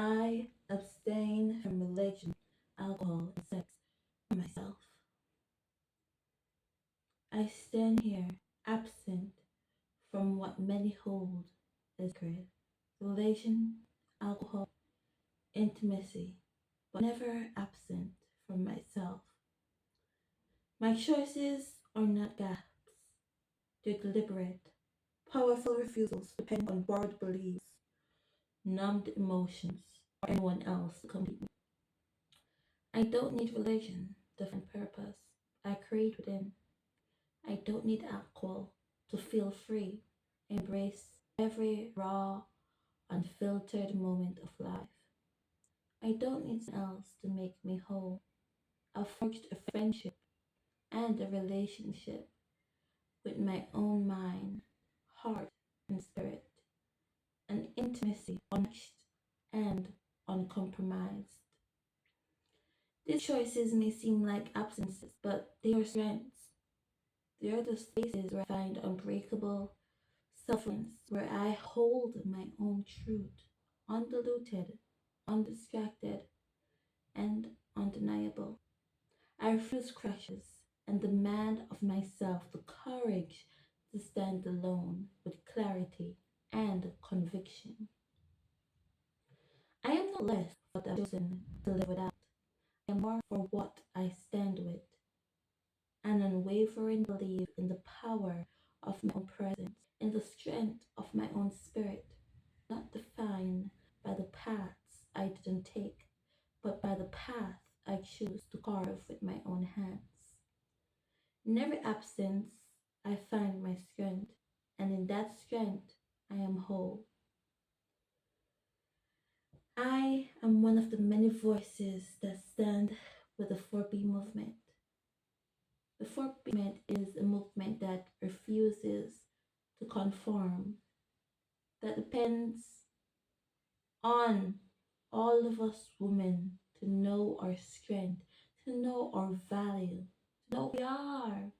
I abstain from religion, alcohol, and sex for myself. I stand here absent from what many hold as sacred religion, alcohol, intimacy, but never absent from myself. My choices are not gaps, they're deliberate, powerful refusals to depend on borrowed beliefs, numbed emotions, or anyone else to complete me. I don't need religion to find purpose. I create within. I don't need alcohol to feel free. Embrace every raw, unfiltered moment of life. I don't need someone else to make me whole. I've forged a friendship and a relationship with my own mind, heart, and spirit, an intimacy untouched and uncompromised. These choices may seem like absences, but they are strengths. They are the spaces where I find unbreakable self-reliance, where I hold my own truth, undiluted, undistracted, and undeniable. I refuse crushes and demand of myself the courage to stand alone with clarity and conviction. I am not less for what I've chosen to live without. I am more for what I stand with, an unwavering belief in the power of my own presence, in the strength of my own spirit, not defined by the paths I didn't take, but by the path I choose to carve with my own hands. In every absence, I find my strength, and in that strength, I am whole. I am one of the many voices that stand with the 4B movement. The 4B movement is a movement that refuses to conform, that depends on all of us women to know our strength, to know our value, to know who we are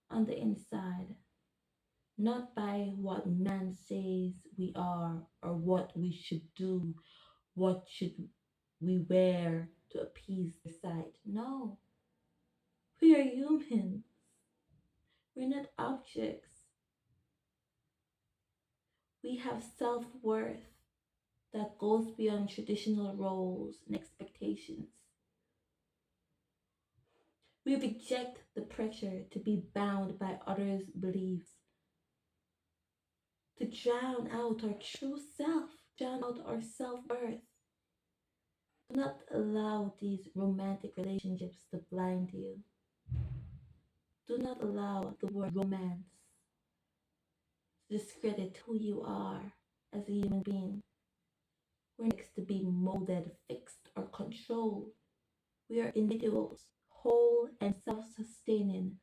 on the inside, not by what man says we are or what we should do, what should we wear to appease the sight. No, we are humans. We're not objects. We have self worth that goes beyond traditional roles and expectations. We reject the pressure to be bound by others' beliefs, to drown out our true self, drown out our self worth. Do not allow these romantic relationships to blind you. Do not allow the word romance to discredit who you are as a human being. We're next to be molded, fixed, or controlled. We are individuals, whole and self sustaining,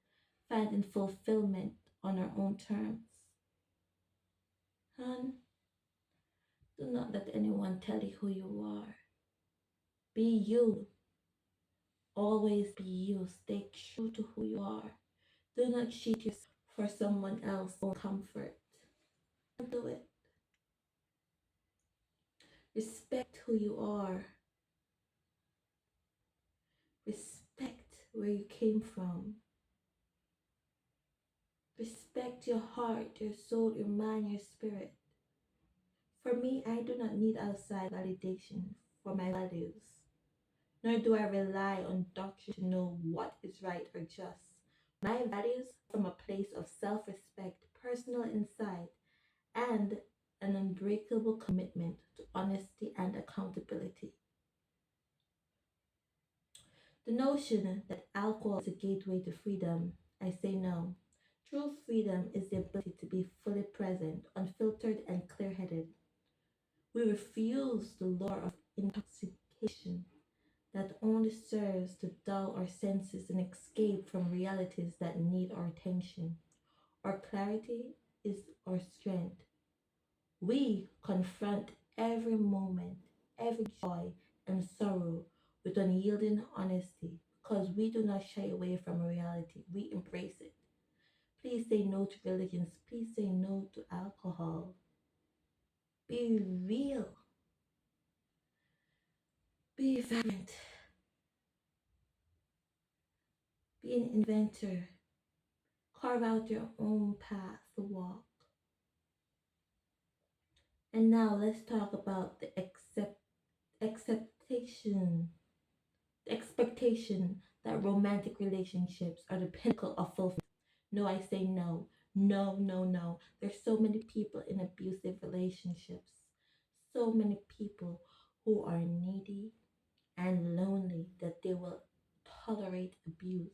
finding fulfillment on our own terms. Hun, do not let anyone tell you who you are. Be you. Always be you. Stay true to who you are. Do not cheat yourself for someone else's own comfort. Don't do it. Respect who you are. Respect where you came from. Respect your heart, your soul, your mind, your spirit. For me, I do not need outside validation for my values, nor do I rely on doctrine to know what is right or just. My values from a place of self respect, personal insight, and an unbreakable commitment to honesty and accountability. The notion that alcohol is a gateway to freedom, I say no. True freedom is the ability to be fully present, unfiltered, and clear headed. We refuse the lure of intoxication that only serves to dull our senses and escape from realities that need our attention. Our clarity is our strength. We confront every moment, every joy and sorrow with unyielding honesty because we do not shy away from reality. We embrace it. Please say no to religions. Please say no to alcohol. Be real. Be vibrant. Be an inventor. Carve out your own path to walk. And now let's talk about the acceptation, the expectation that romantic relationships are the pinnacle of fulfillment. No, I say no. No, no, no. There's so many people in abusive relationships. So many people who are needy and lonely that they will tolerate abuse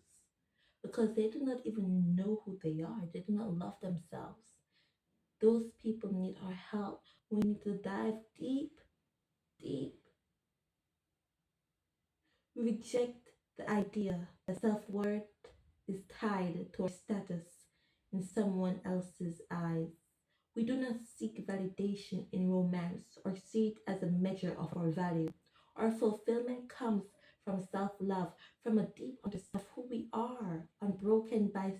because they do not even know who they are. They do not love themselves. Those people need our help. We need to dive deep, deep. We reject the idea that self worth is tied to our status in someone else's eyes. We do not seek validation in romance or see it as a measure of our value. Our fulfillment comes from self love, from a deep understanding of who we are, unbroken by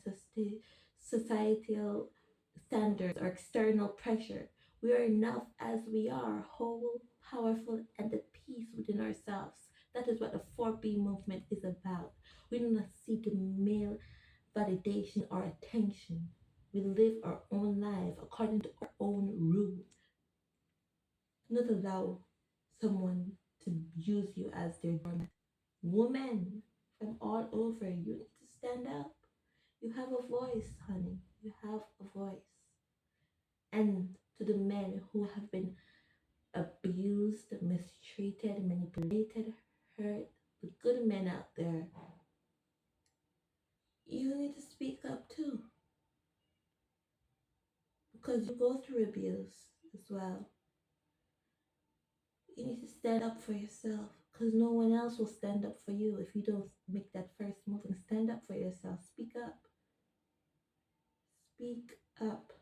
societal standards or external pressure. We are enough as we are, whole, powerful, and at peace within ourselves. That is what the 4B movement is about. We do not seek male validation or attention. We live our own life according to our own rules. Not allow someone to use you as their doormat. Women from all over, you need to stand up. You have a voice, honey. You have a voice. And to the men who have been abused, mistreated, manipulated, hurt, the good men out there, you need to speak up too. Because you go through abuse as well. You need to stand up for yourself because no one else will stand up for you if you don't make that first move and stand up for yourself. Speak up. Speak up.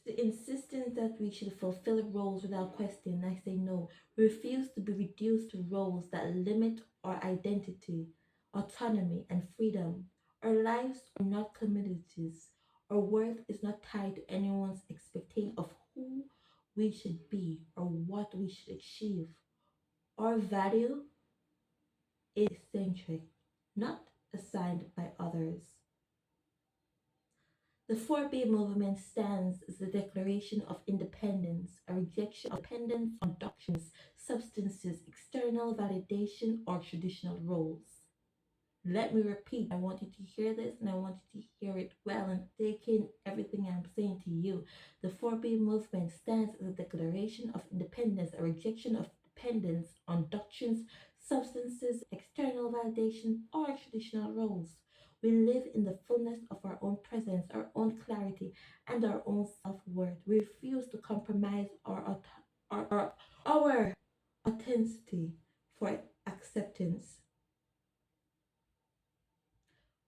To the insistence that we should fulfill roles without question, I say no. We refuse to be reduced to roles that limit our identity, autonomy, and freedom. Our lives are not communities. Our worth is not tied to anyone's expectation of who we should be or what we should achieve. Our value is eccentric, not assigned by others. The 4B movement stands as a declaration of independence, a rejection of dependence on doctrines, substances, external validation, or traditional roles. Let me repeat, I want you to hear this and I want you to hear it well and take in everything I'm saying to you. The 4B movement stands as a declaration of independence, a rejection of dependence on doctrines, substances, external validation, or traditional roles. We live in the fullness of our own presence, our own clarity, and our own self worth. We refuse to compromise our authenticity for acceptance.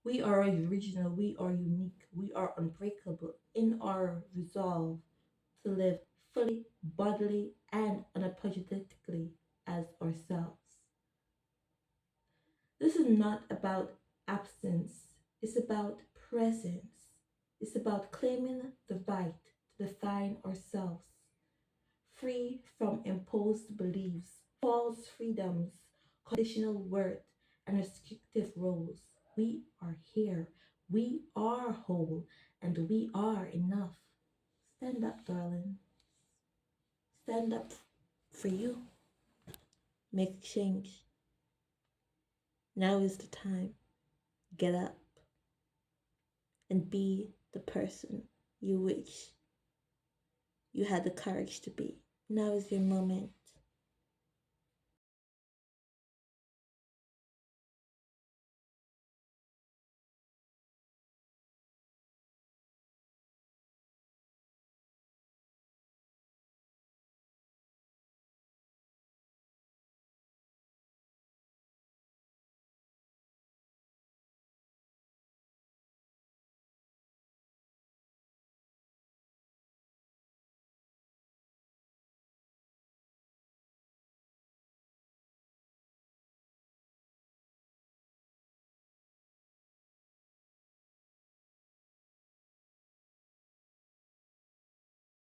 We are original, we are unique, we are unbreakable in our resolve to live fully, bodily, and unapologetically as ourselves. This is not about absence, it's about presence. It's about claiming the right to define ourselves, free from imposed beliefs, false freedoms, conditional worth, and restrictive roles. We are here. We are whole and we are enough. Stand up, darling. Stand up for you. Make change. Now is the time. Get up and be the person you wish you had the courage to be. Now is your moment.